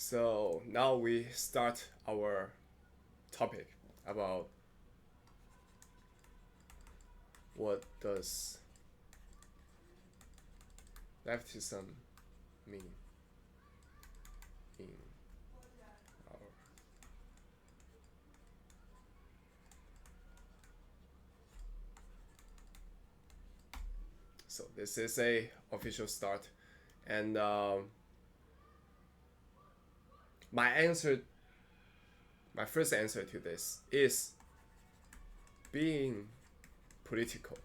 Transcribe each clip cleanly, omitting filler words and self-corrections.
So now we start our topic about what does leftism mean in our so this is a official start, and my first answer to this is being political.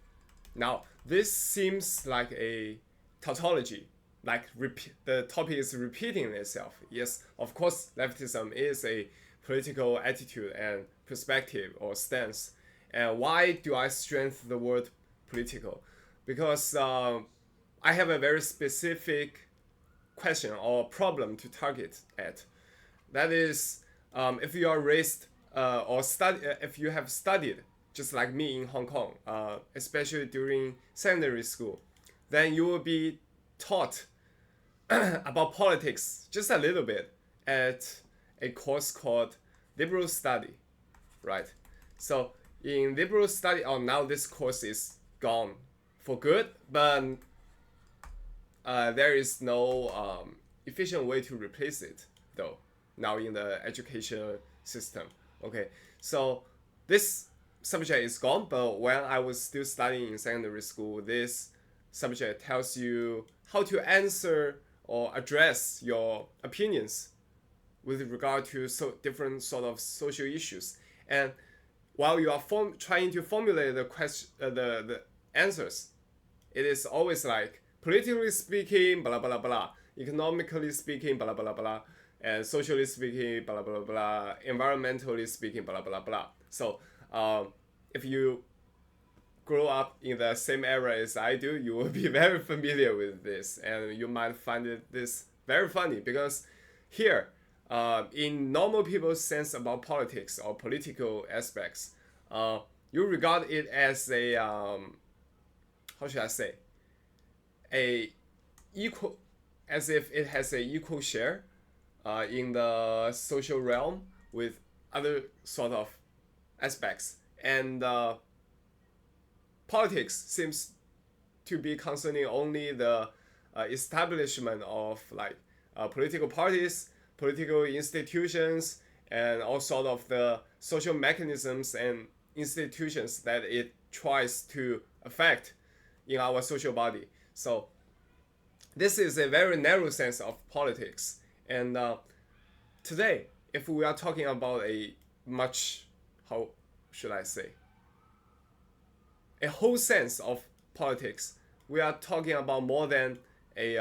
Now, this seems like a tautology, like the topic is repeating itself. Yes, of course, leftism is a political attitude and perspective or stance. And why do I strengthen the word political? Because I have a very specific question or problem to target at. That is, if you are raised if you have studied just like me in Hong Kong, especially during secondary school, then you will be taught about politics just a little bit at a course called liberal study, right? So in liberal study, now this course is gone for good, but there is no efficient way to replace it though now in the education system. Okay, so this subject is gone, but when I was still studying in secondary school, this subject tells you how to answer or address your opinions with regard to different sort of social issues. And while you are trying to formulate the question, the answers, it is always like politically speaking, blah blah blah, economically speaking, blah blah blah, and socially speaking, blah blah blah, environmentally speaking, blah blah blah. So if you grow up in the same era as I do, you will be very familiar with this, and you might find this very funny because here, in normal people's sense about politics or political aspects, you regard it as a how should I say, a equal, as if it has a equal share in the social realm with other sort of aspects, and politics seems to be concerning only the establishment of like political parties, political institutions, and all sort of the social mechanisms and institutions that it tries to affect in our social body. So this is a very narrow sense of politics. And today, if we are talking about a much, how should I say, a whole sense of politics, we are talking about more than a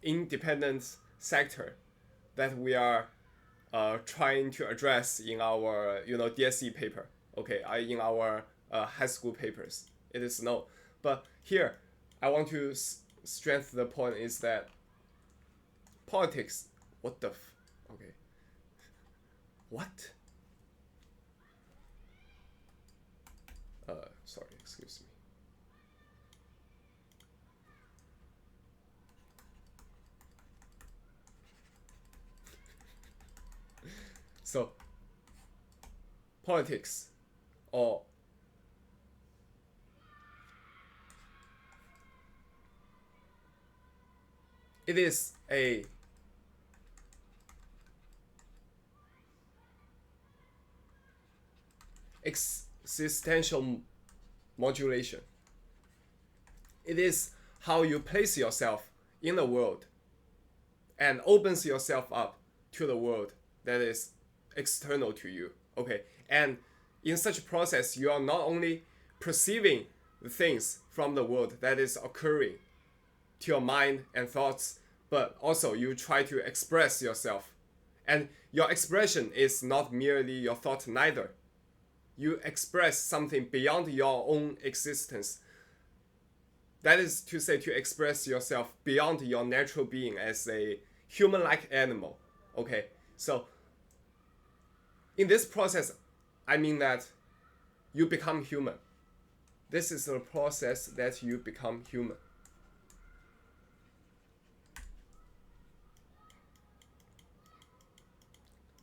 independent sector that we are trying to address in our DSE paper, okay, in our high school papers. It is no, but here I want to strengthen the point is that politics, what the okay, what? Sorry, excuse me. So, politics, or it is a existential modulation. It is how you place yourself in the world and opens yourself up to the world that is external to you. Okay, and in such a process, you are not only perceiving the things from the world that is occurring to your mind and thoughts, but also you try to express yourself. And your expression is not merely your thought neither. You express something beyond your own existence. That is to say, to express yourself beyond your natural being as a human-like animal. Okay, so in this process, I mean that you become human. This is the process that you become human.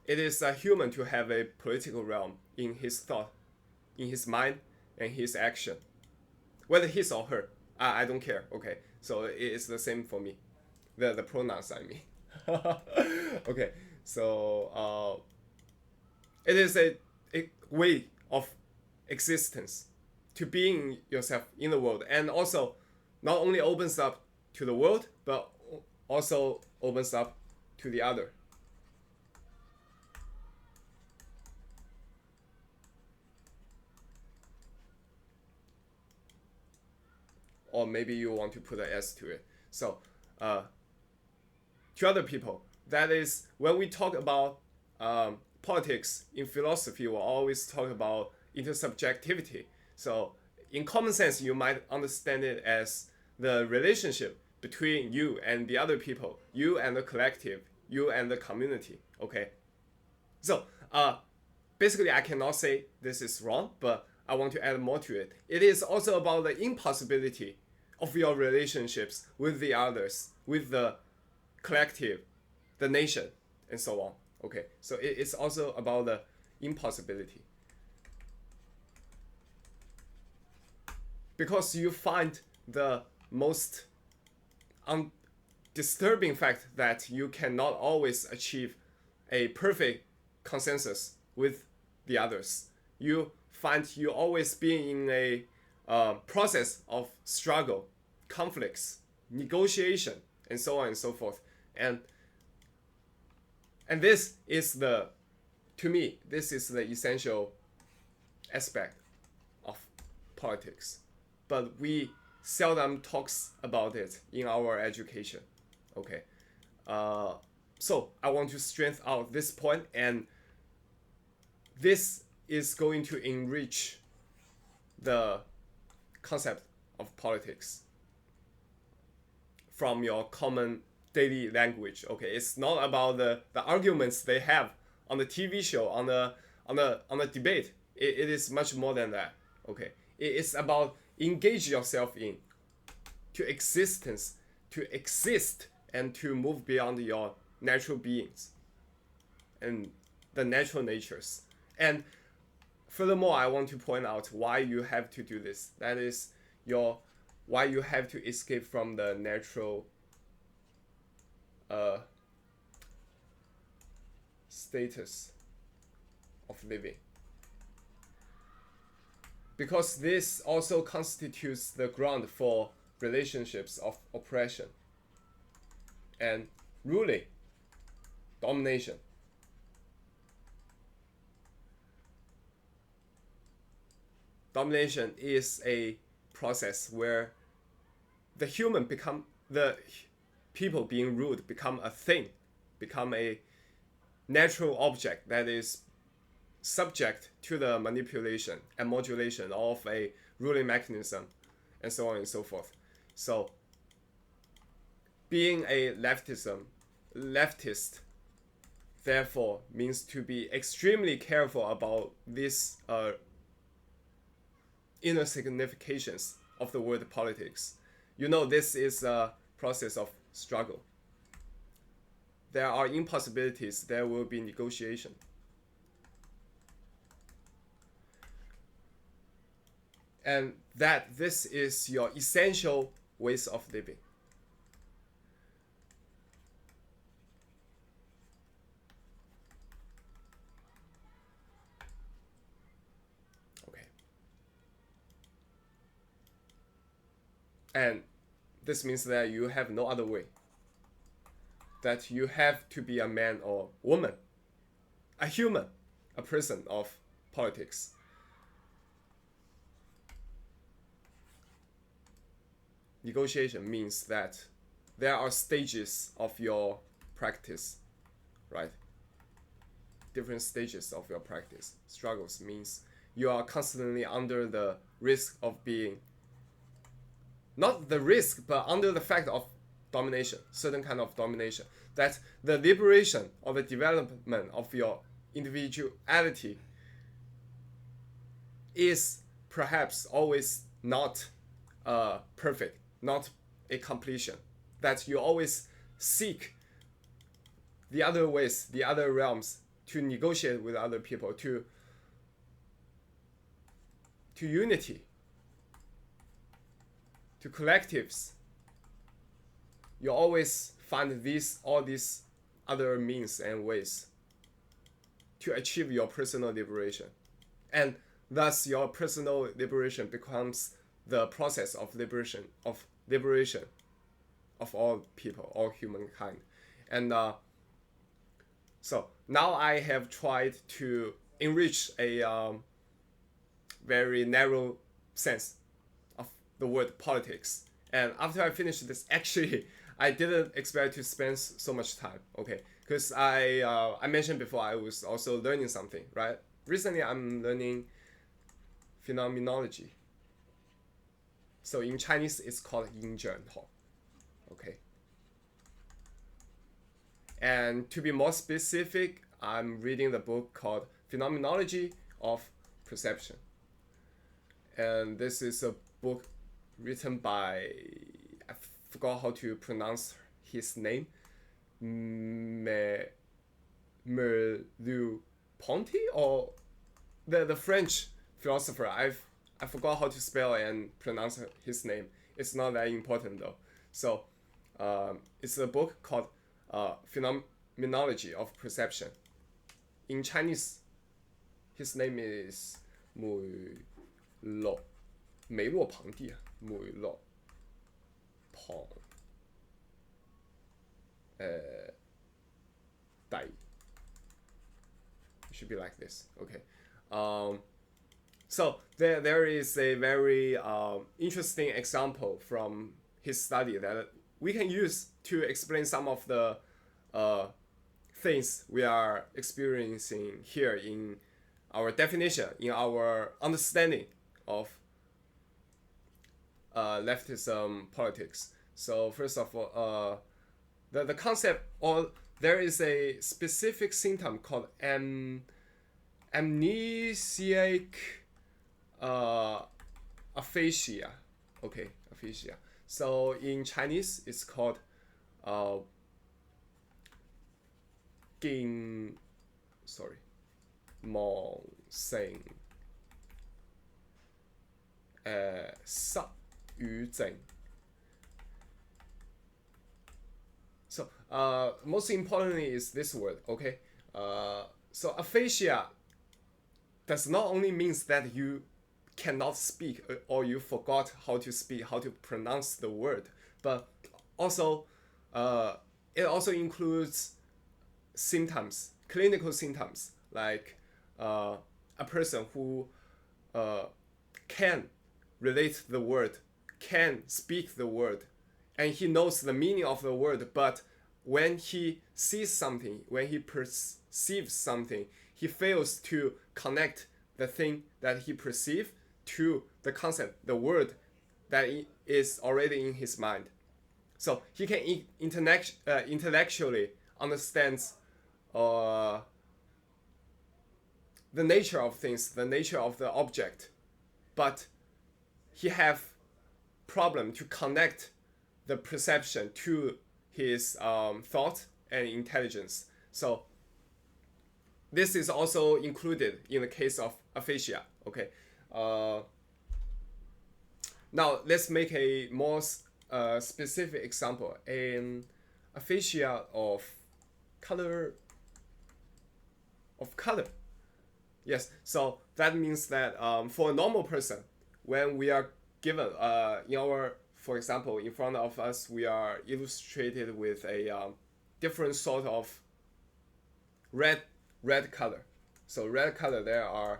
it is a human to have a political realm in his thought, in his mind, and his action. Whether his or her, I don't care. Okay, so it's the same for me. The pronouns I mean. Okay, so it is a way of existence to being yourself in the world, and also not only opens up to the world, but also opens up to the other. Or maybe you want to put an S to it. So, to other people, that is, when we talk about politics in philosophy, we'll always talk about intersubjectivity. So, in common sense, you might understand it as the relationship between you and the other people, you and the collective, you and the community. Okay. So, basically, I cannot say this is wrong, but I want to add more to it. It is also about the impossibility of your relationships with the others, with the collective, the nation, and so on. Okay, so it's also about the impossibility. Because you find the most disturbing fact that you cannot always achieve a perfect consensus with the others. You find you always being in a process of struggle, conflicts, negotiation, and so on and so forth. And this is to me, this is the essential aspect of politics. But we seldom talks about it in our education. Okay. So I want to strengthen out this point, and this is going to enrich the concept of politics from your common daily language. Okay, it's not about the arguments they have on the TV show, on the debate. It is much more than that. Okay, it's about engage yourself in to existence, to exist, and to move beyond your natural beings and the natural natures. And furthermore, I want to point out why you have to do this. That is why you have to escape from the natural status of living. Because this also constitutes the ground for relationships of oppression and ruling, domination. Domination is a process where the people being ruled become a thing, become a natural object that is subject to the manipulation and modulation of a ruling mechanism, and so on and so forth. So being a leftist therefore means to be extremely careful about this inner significations of the word politics. You know, this is a process of struggle. There are impossibilities, there will be negotiation. And that this is your essential ways of living. Okay. And this means that you have no other way. That you have to be a man or woman, a human, a person of politics. Negotiation means that there are stages of your practice, right? Different stages of your practice. Struggles means you are constantly under the risk of being, not the risk, but under the fact of domination, certain kind of domination. That the liberation or the development of your individuality is perhaps always not perfect, not a completion. That you always seek the other ways, the other realms to negotiate with other people, to unity, to collectives, you always find all these other means and ways to achieve your personal liberation. And thus your personal liberation becomes the process of liberation of all people, all humankind. And so now I have tried to enrich a very narrow sense of the word politics. And after I finished this, actually, I didn't expect to spend so much time, okay? Because I mentioned before, I was also learning something, right? Recently, I'm learning phenomenology. So in Chinese, it's called 因证, okay? And to be more specific, I'm reading the book called Phenomenology of Perception. And this is a book written by, I forgot how to pronounce his name, Merleau-Ponty, or the French philosopher. I forgot how to spell and pronounce his name. It's not that important though. So it's a book called Phenomenology of Perception. In Chinese, his name is Merleau-Ponty. It should be like this. Okay. So there is a very interesting example from his study that we can use to explain some of the things we are experiencing here in our definition, in our understanding of leftism politics. So first of all, the concept, or there is a specific symptom called amnesiac aphasia. Okay, aphasia. So in Chinese, it's called 妄性失語症. So most importantly is this word, okay? So aphasia does not only means that you cannot speak or you forgot how to speak, how to pronounce the word, but also it also includes symptoms, clinical symptoms, like a person who can relate the word, can speak the word, and he knows the meaning of the word, but when he sees something, when he perceives something, he fails to connect the thing that he perceives to the concept, the word that is already in his mind. So he can intellectually understand the nature of things, the nature of the object, but he have problem to connect the perception to his thought and intelligence. So this is also included in the case of aphasia. Okay. Now let's make a more specific example. An aphasia of color. Yes. So that means that for a normal person, when we are given in our, for example, in front of us, we are illustrated with a different sort of red color. So red color,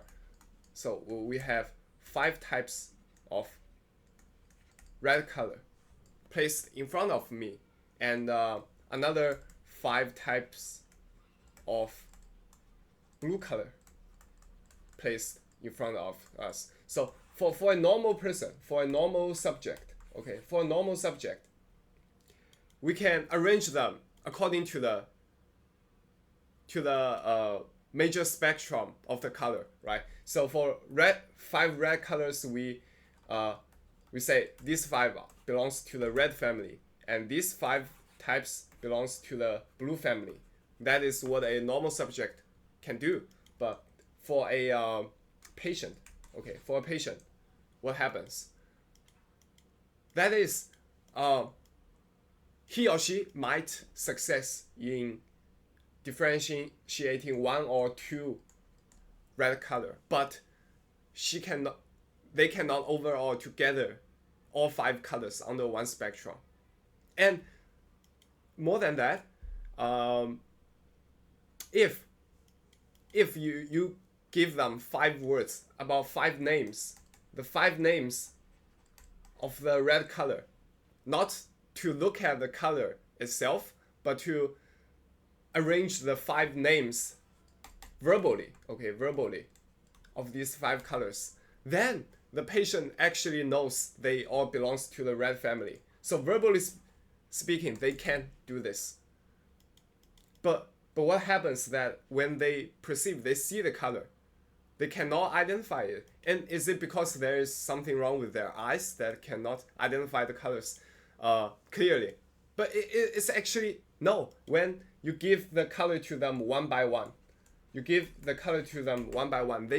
so we have 5 types of red color placed in front of me, and another 5 types of blue color placed in front of us. So for a normal person, for a normal subject, okay, for a normal subject, we can arrange them according to the major spectrum of the color, right? So for 5 red colors, we say these 5 belongs to the red family, and these 5 types belongs to the blue family. That is what a normal subject can do. But for a patient, okay, for a patient, what happens? That is, he or she might success in differentiating one or two red color, but they cannot overall together all 5 colors under one spectrum. And more than that, if you give them 5 words about 5 names, the 5 names of the red color, not to look at the color itself, but to arrange the 5 names verbally, okay, verbally, of these 5 colors, then the patient actually knows they all belongs to the red family. So verbally speaking, they can do this. But what happens that when they see the color, they cannot identify it. And is it because there is something wrong with their eyes that cannot identify the colors clearly? But it's actually no. When you give the color to them one by one, they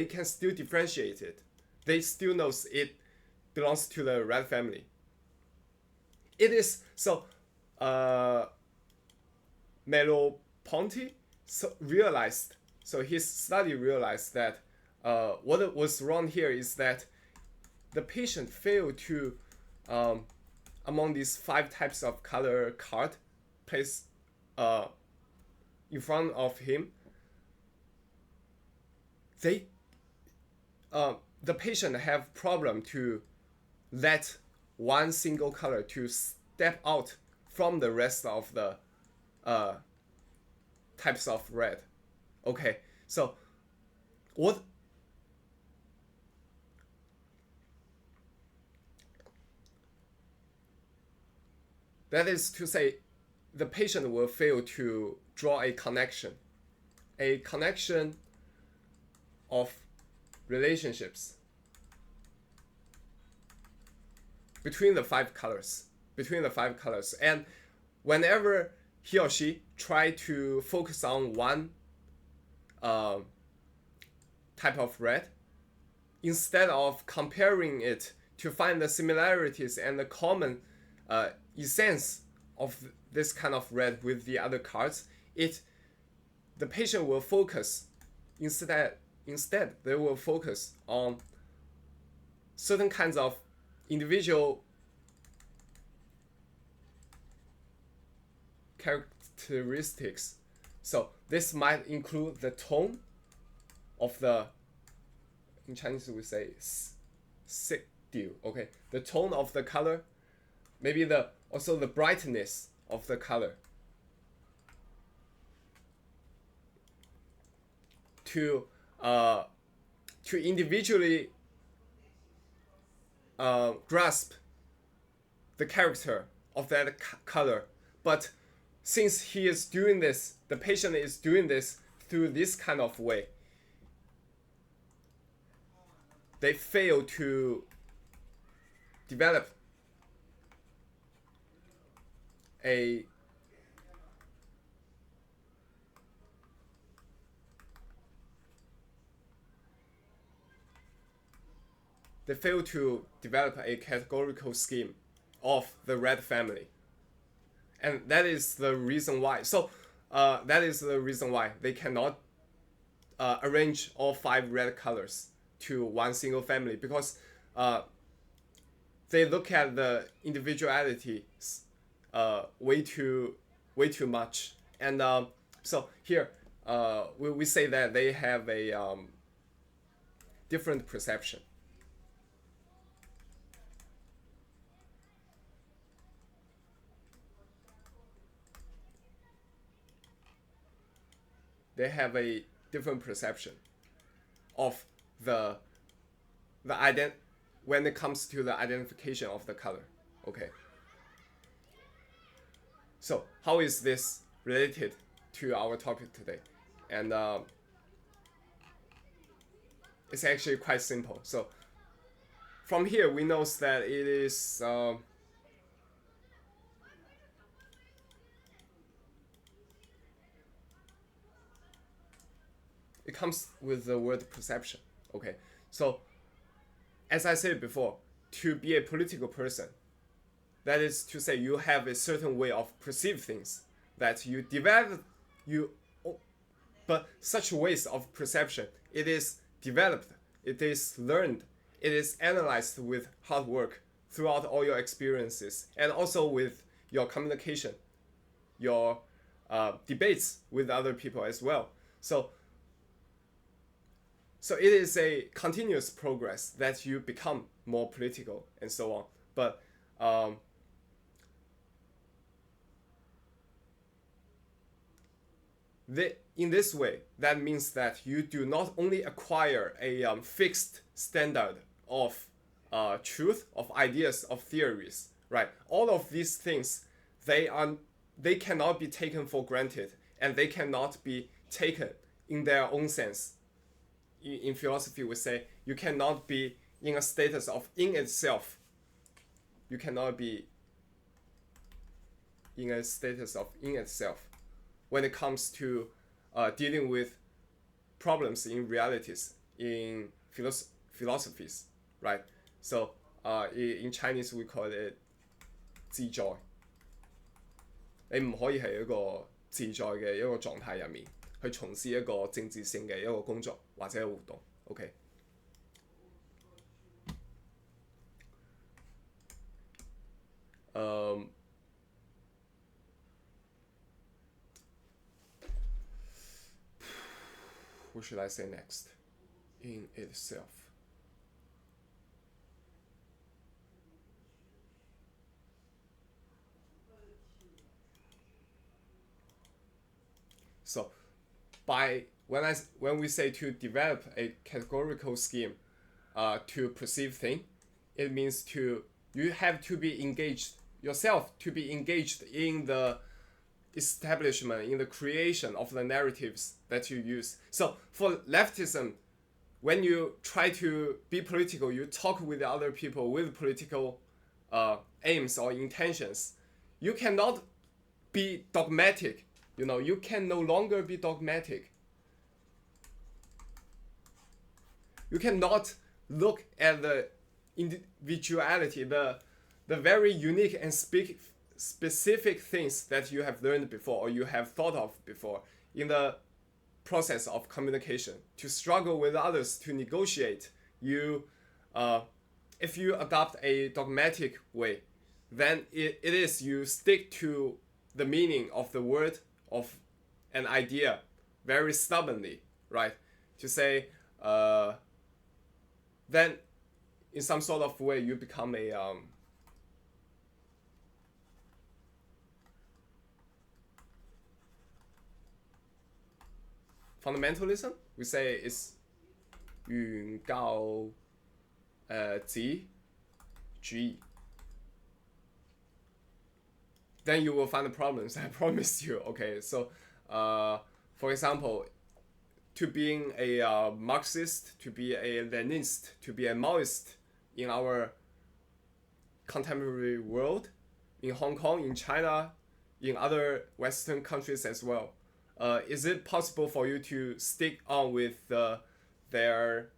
can still differentiate it. They still knows it belongs to the red family. It is so. Merleau-Ponty his study realized that what was wrong here is that the patient failed to, among these 5 types of color card placed in front of him, the patient have problem to let one single color to step out from the rest of the types of red. Okay, so what that is to say, the patient will fail to draw a connection of relationships between the 5 colors. And whenever he or she try to focus on one type of red, instead of comparing it to find the similarities and the common essence of this kind of red with the other cards, the patient will focus instead they will focus on certain kinds of individual characteristics. So this might include the tone of in Chinese we say 色调, okay, the tone of the color, maybe also the brightness of the color, to individually grasp the character of that color. But since he is doing this, the patient is doing this through this kind of way, they fail to develop a categorical scheme of the red family. And that is the reason why. That is the reason why they cannot arrange all 5 red colors to one single family, because they look at the individualities way too much. And so here we say that they have a different perception. They have a different perception of when it comes to the identification of the color. Okay. So how is this related to our topic today? And it's actually quite simple. So from here we know that it is it comes with the word perception. Okay, so as I said before, to be a political person, that is to say you have a certain way of perceive things that you develop, but such ways of perception, it is developed, it is learned, it is analyzed with hard work throughout all your experiences, and also with your communication, your debates with other people as well. So it is a continuous progress that you become more political and so on. But in this way, that means that you do not only acquire a fixed standard of truth, of ideas, of theories, right? All of these things, they cannot be taken for granted, and they cannot be taken in their own sense. In philosophy, we say you cannot be in a status of in itself. You cannot be in a status of in itself when it comes to dealing with problems in realities, in philosophies, right? So in Chinese we call it 自在。你唔可以喺一個自在嘅一個狀態入面去從事一個政治性嘅一個工作或者活動。OK。What should I say next? In itself. So, when we say to develop a categorical scheme to perceive things, it means you have to be engaged yourself, to be engaged in the establishment, in the creation of the narratives that you use. So for leftism, when you try to be political, you talk with other people with political aims or intentions. You cannot be dogmatic. You can no longer be dogmatic. You cannot look at the individuality, the very unique and specific things that you have learned before or you have thought of before in the process of communication, to struggle with others, to negotiate. If you adopt a dogmatic way, then it is you stick to the meaning of the word, of an idea, very stubbornly, right? To say, then in some sort of way you become a fundamentalism. We say it's 原教旨主義. Then you will find the problems, I promise you. Okay, so for example, to being a Marxist, to be a Leninist, to be a Maoist in our contemporary world, in Hong Kong, in China, in other Western countries as well, is it possible for you to stick on with their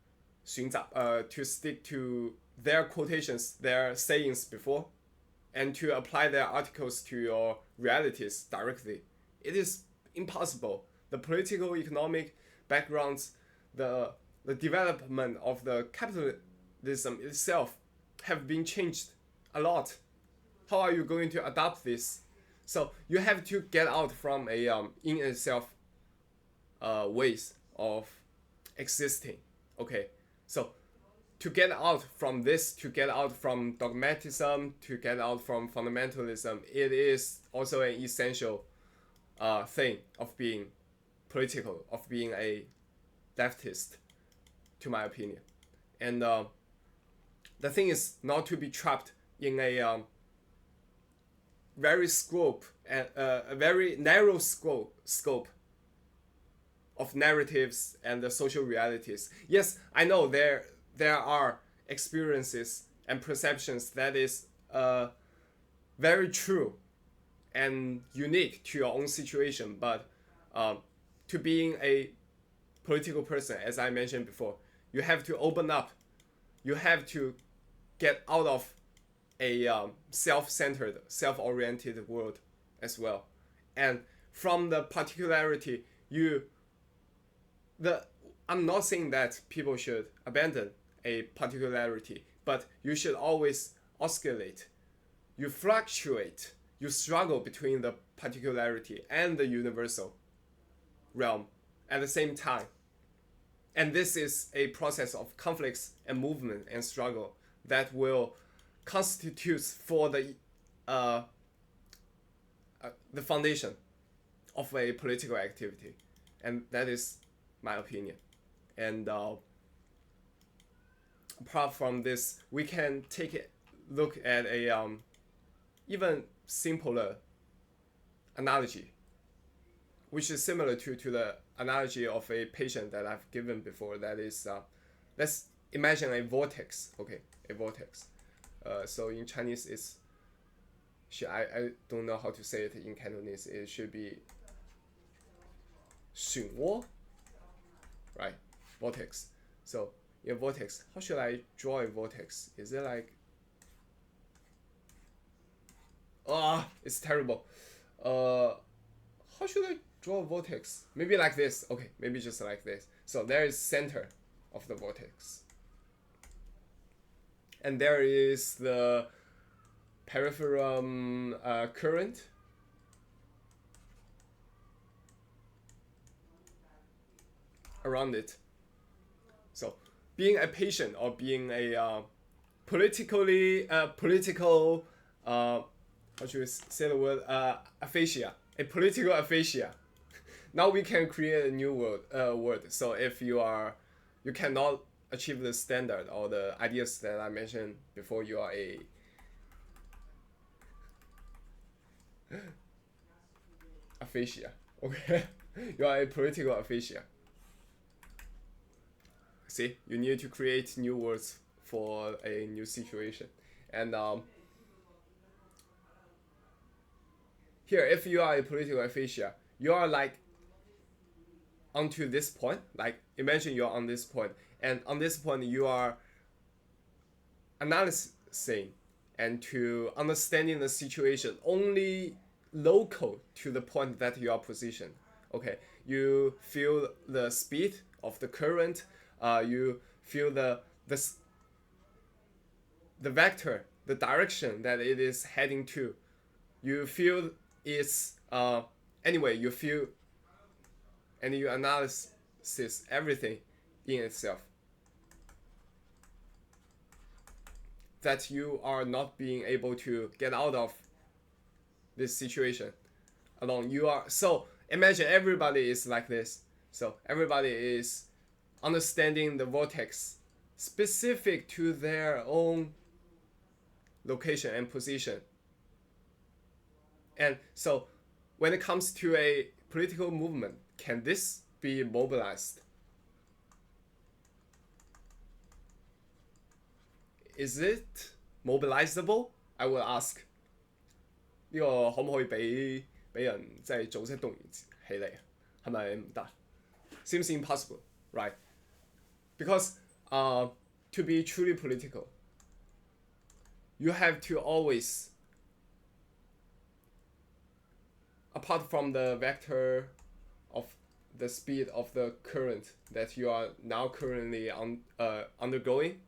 寻找, to stick to their quotations, their sayings before, and to apply their articles to your realities directly? It is impossible. The political, economic backgrounds, the development of the capitalism itself have been changed a lot. How are you going to adapt this? So you have to get out from a in itself ways of existing. Okay, so to get out from this, to get out from dogmatism, to get out from fundamentalism, it is also an essential thing of being political, of being a leftist, to my opinion. And the thing is not to be trapped in a very a very narrow scope of narratives and the social realities. Yes, I know there are experiences and perceptions that is very true and unique to your own situation, but to being a political person, as I mentioned before, you have to open up. You have to get out of a self-centered, self-oriented world as well. And from the particularity, I'm not saying that people should abandon a particularity, but you should always oscillate. You fluctuate. You struggle between the particularity and the universal realm at the same time. And this is a process of conflicts and movement and struggle that will constitute for the foundation of a political activity. And that is my opinion. And apart from this, we can take a look at a even simpler analogy, which is similar to the analogy of a patient that I've given before. That is, let's imagine a vortex. Okay, a vortex. So in Chinese, I don't know how to say it in Cantonese. It should be 漩涡, right? Vortex. So in a vortex, how should I draw a vortex? Is it like, it's terrible. How should I draw a vortex? Maybe like this. Okay, maybe just like this. So there is center of the vortex. And there is the peripheral current. Around it. So being a patient or being a political, how should we say the word, aphasia, a political aphasia. Now we can create a new word. So if you cannot achieve the standard or the ideas that I mentioned before, you are a aphasia. Okay, you are a political aphasia. See, you need to create new words for a new situation. And here, if you are a political aphasia, you are like onto this point. Like imagine you're on this point, and on this point you are analyzing and to understanding the situation only local to the point that you are positioned. Okay, you feel the speed of the current. You feel the vector, the direction that it is heading to. You feel it's anyway. You feel and you analyze everything in itself. That you are not being able to get out of this situation alone. You are so imagine everybody is like this. So everybody is understanding the vortex specific to their own location and position. And so when it comes to a political movement, can this be mobilized? Is it mobilizable? I will ask. 呢個可唔可以俾人即係組織動員起嚟？係咪唔得？ Seems impossible, right? Because to be truly political, you have to always, apart from the vector of the speed of the current that you are now currently undergoing,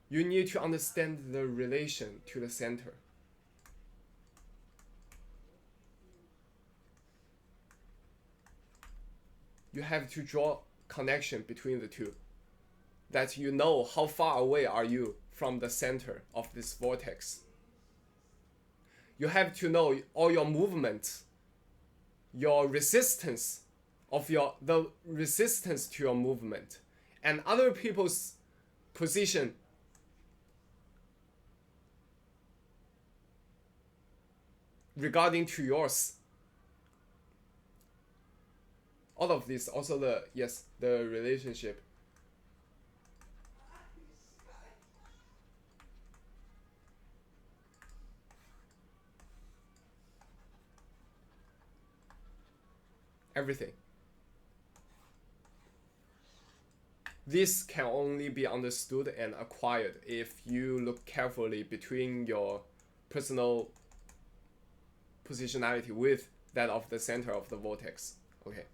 you need to understand the relation to the center. You have to draw connection between the two. That you know how far away are you from the center of this vortex. You have to know all your movements, your resistance the resistance to your movement, and other people's position regarding to yours. All of this, also the relationship. Everything. this can only be understood and acquired if you look carefully between your personal positionality with that of the center of the vortex. Okay.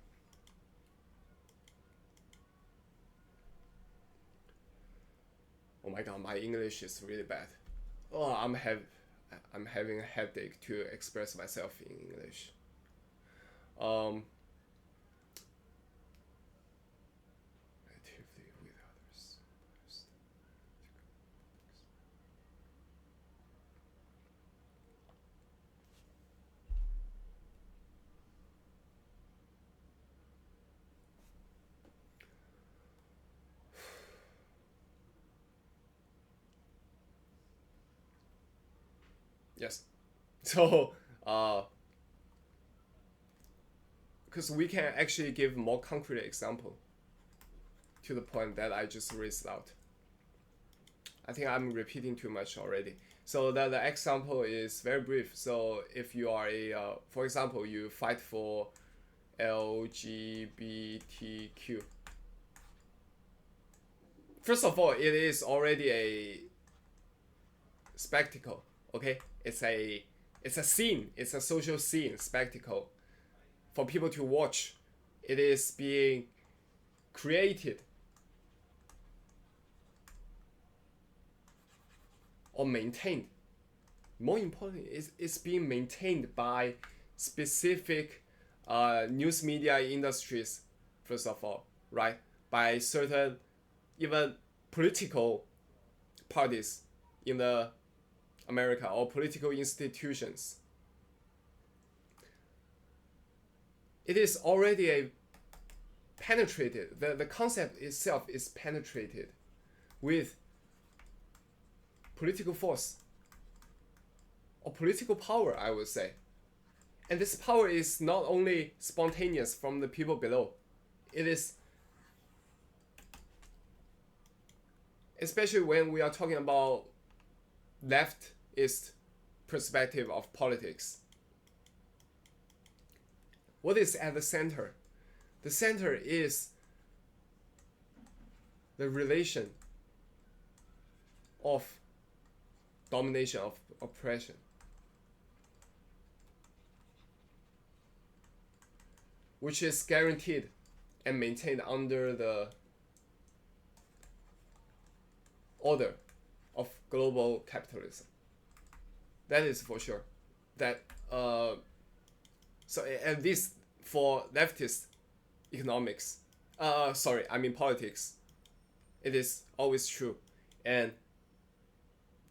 Oh my god, my English is really bad. Oh, I'm having a headache to express myself in English. Actively with others. Yes. So, because we can actually give more concrete example to the point that I just raised out. I think I'm repeating too much already. So the example is very brief. So if you are for example, you fight for LGBTQ. First of all, it is already a spectacle. Okay, it's a scene. It's a social scene, spectacle for people to watch. It is being created or maintained. More importantly, it's being maintained by specific news media industries, first of all, right? By certain even political parties in the America or political institutions. It is already penetrated. The concept itself is penetrated with political force or political power, I would say. And this power is not only spontaneous from the people below. It is, especially when we are talking about leftist perspective of politics. What is at the center? The center is the relation of domination, of oppression, which is guaranteed and maintained under the order of global capitalism. That is for sure. That so at least for leftist economics, politics, it is always true. And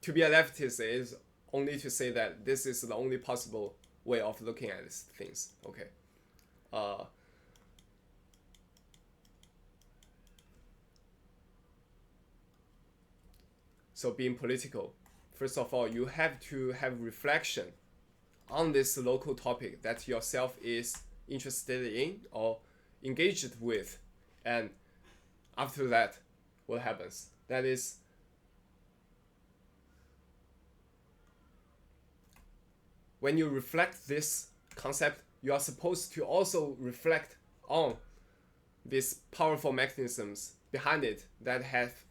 to be a leftist is only to say that this is the only possible way of looking at these things. Okay. So being political, first of all, you have to have reflection on this local topic that yourself is interested in or engaged with. And after that, what happens? That is, when you reflect this concept, you are supposed to also reflect on these powerful mechanisms behind it that have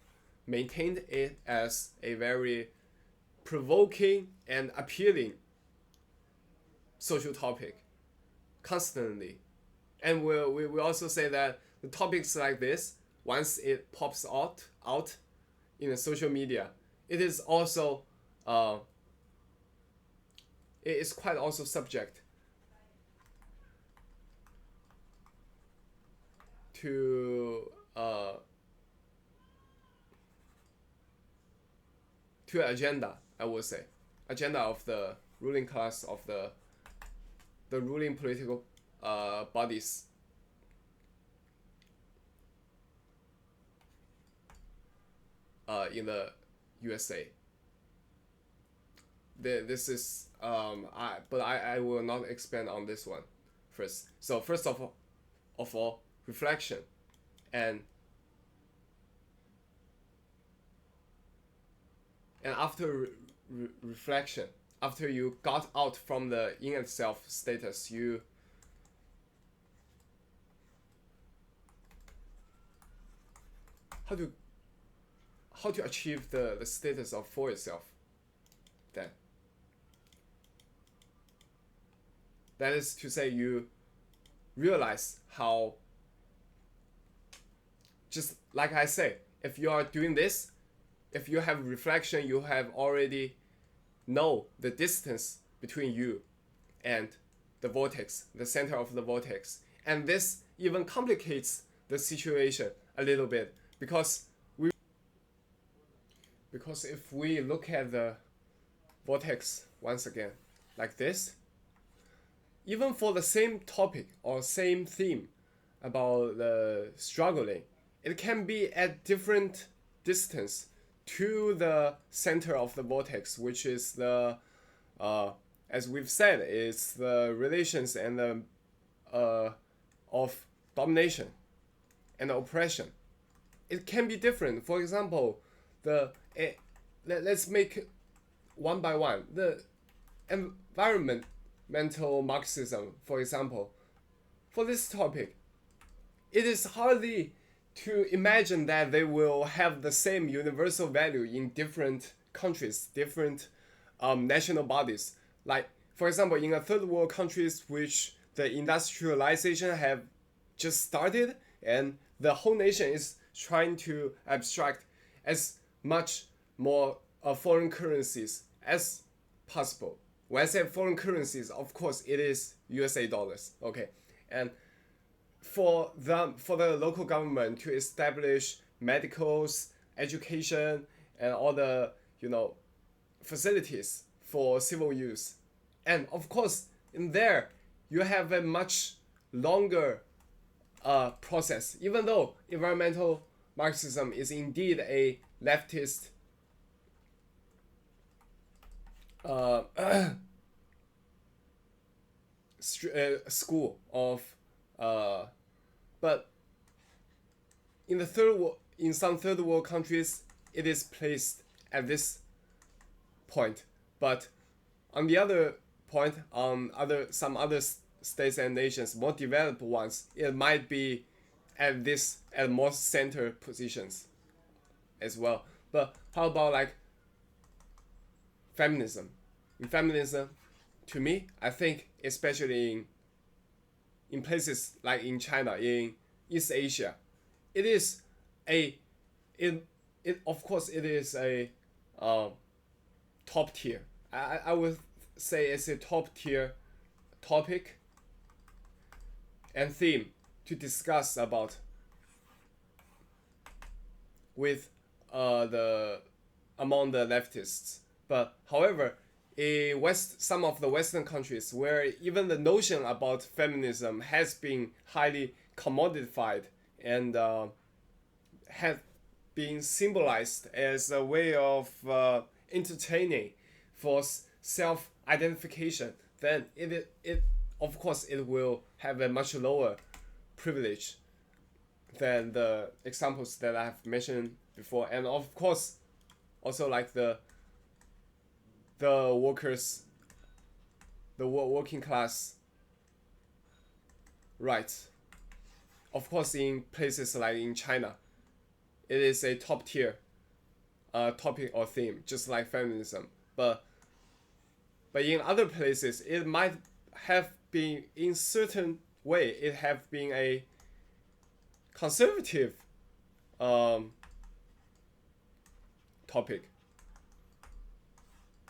maintained it as a very provoking and appealing social topic constantly. And we also say that the topics like this, once it pops out in the social media, it is also it is quite also subject to agenda, I would say, agenda of the ruling class, of the ruling political bodies. In the USA. This is but I will not expand on this one first. So first of all, reflection, and after reflection, after you got out from the in itself status, you how to achieve the status of for itself. Then that is to say, you realize how, just like I say, if you are doing this, if you have reflection, you have already know the distance between you and the vortex, the center of the vortex. And this even complicates the situation a little bit, because if we look at the vortex once again like this, even for the same topic or same theme about the struggling, it can be at different distance to the center of the vortex, which is the as we've said, is the relations and the of domination and oppression. It can be different. For example, let's make one by one. The environmental Marxism, for example, for this topic, it is hardly to imagine that they will have the same universal value in different countries, different national bodies. Like, for example, in a third world countries which the industrialization have just started, and the whole nation is trying to abstract as much more foreign currencies as possible. When I say foreign currencies, of course it is USA dollars, okay? And for the local government to establish medicals, education, and all the facilities for civil use. And of course, in there, you have a much longer process, even though environmental Marxism is indeed a leftist school of but in some third world countries it is placed at this point, but on the other point, on some other states and nations, more developed ones, it might be at more center positions as well. But how about like feminism? In feminism, to me, I think especially in places like in China, in East Asia, it is of course it is a top tier. I would say it's a top tier topic and theme to discuss about with among the leftists. But however, in some of the Western countries where even the notion about feminism has been highly commodified and has been symbolized as a way of entertaining for self-identification, then it of course it will have a much lower privilege than the examples that I have mentioned before. And of course also like the workers, the working class rights. Of course, in places like in China, it is a top tier topic or theme, just like feminism. But in other places, it might have been, in certain way, it have been a conservative topic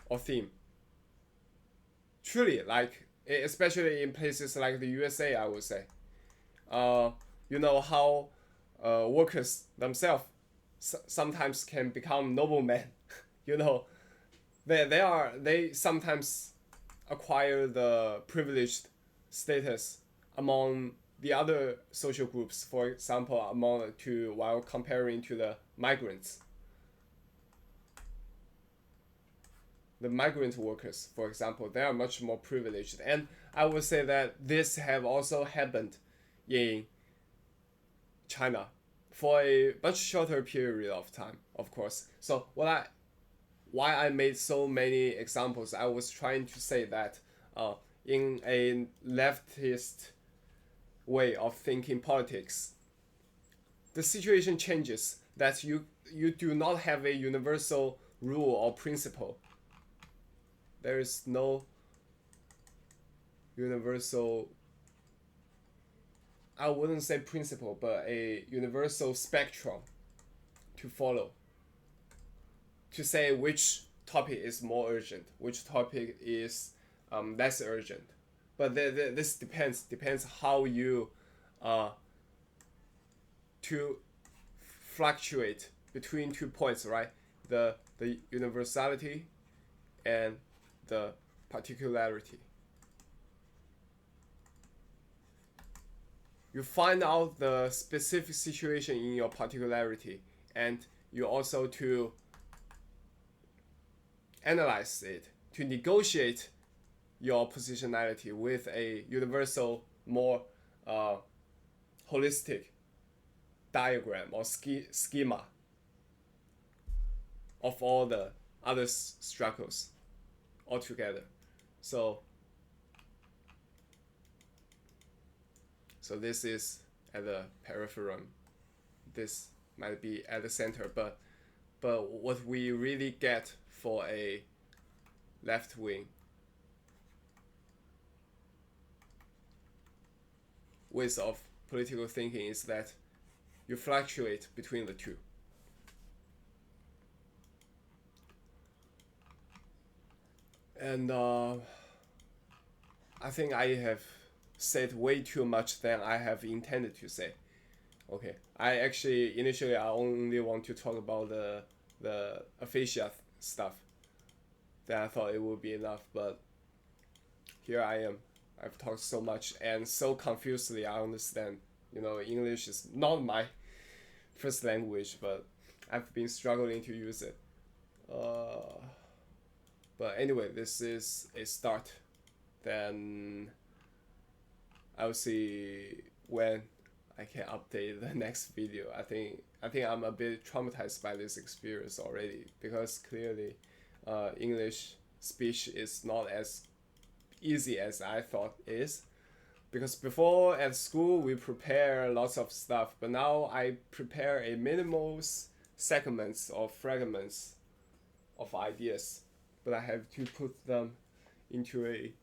or theme. Truly, like, especially in places like the USA, I would say. You know how workers themselves sometimes can become noblemen. You know, they sometimes acquire the privileged status among the other social groups. For example, while comparing to the migrants. The migrant workers, for example, they are much more privileged. And I would say that this have also happened in China for a much shorter period of time, of course. So why I made so many examples, I was trying to say that in a leftist way of thinking politics, the situation changes that you do not have a universal rule or principle. There is no universal, I wouldn't say principle, but a universal spectrum to follow, to say which topic is more urgent, which topic is less urgent. But this depends how you to fluctuate between 2 points, right? The universality and the particularity. You find out the specific situation in your particularity, and you also to analyze it, to negotiate your positionality with a universal, more holistic diagram or schema of all the other struggles altogether. So this is at the peripherum. This might be at the center, but what we really get for a left wing ways of political thinking is that you fluctuate between the two. And I think I have said way too much than I have intended to say. Okay, I actually initially I only want to talk about the aphasia stuff. Then I thought it would be enough, but here I am. I've talked so much and so confusedly. I understand. English is not my first language, but I've been struggling to use it. But anyway, this is a start. Then I'll see when I can update the next video. I think I'm a bit traumatized by this experience already, because clearly English speech is not as easy as I thought it is. Because before at school we prepare lots of stuff, but now I prepare a minimal segments or fragments of ideas, but I have to put them into a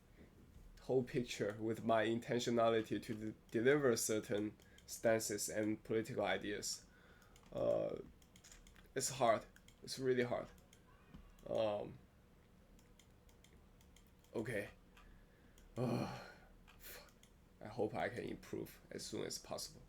whole picture with my intentionality to deliver certain stances and political ideas. It's hard. It's really hard. Okay. I hope I can improve as soon as possible.